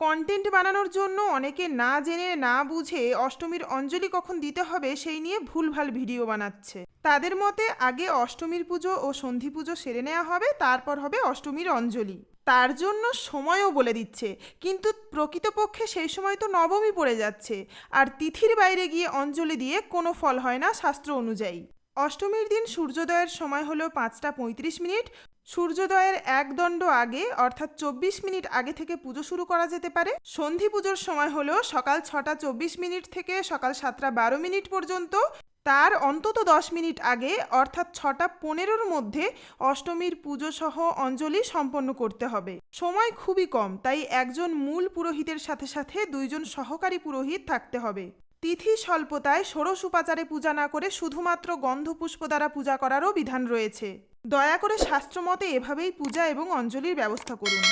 Content বানানোর জন্য অনেকে না জেনে না বুঝে অষ্টমীর অঞ্জলি কখন দিতে হবে সেই নিয়ে ভুলভাল ভিডিও বানাচ্ছে। তাদের মতে আগে অষ্টমীর পুজো ও সন্ধি পুজো সেরে নেওয়া হবে, তারপর হবে অষ্টমীর অঞ্জলি। তার জন্য সময়ও বলে দিচ্ছে, কিন্তু প্রকৃতপক্ষে সেই সময় তো নবমী পড়ে যাচ্ছে, আর তিথির বাইরে গিয়ে অঞ্জলি দিয়ে কোনো ফল হয় না শাস্ত্র অনুযায়ী। অষ্টমীর দিন সূর্যোদয়ের সময় হলো 5টা 35 মিনিট। সূর্যোদয়ের এক দণ্ড আগে অর্থাৎ 24 মিনিট আগে থেকে পুজো শুরু করা যেতে পারে। সন্ধি পুজোর সময় হলো সকাল 6টা 24 মিনিট থেকে সকাল 7টা 12 মিনিট পর্যন্ত। তার অন্তত 10 মিনিট আগে অর্থাৎ 6টা 15-র মধ্যে অষ্টমীর পুজো সহ অঞ্জলি সম্পন্ন করতে হবে। সময় খুবই কম, তাই একজন মূল পুরোহিতের সাথে সাথে 2জন সহকারী পুরোহিত থাকতে হবে। তিথি স্বল্পতায় ষোড়শ উপাচারে পূজা না করে শুধুমাত্র গন্ধপুষ্প দ্বারা পূজা করারও বিধান রয়েছে। দয়া করে শাস্ত্রমতে এভাবেই পূজা এবং অঞ্জলির ব্যবস্থা করুন।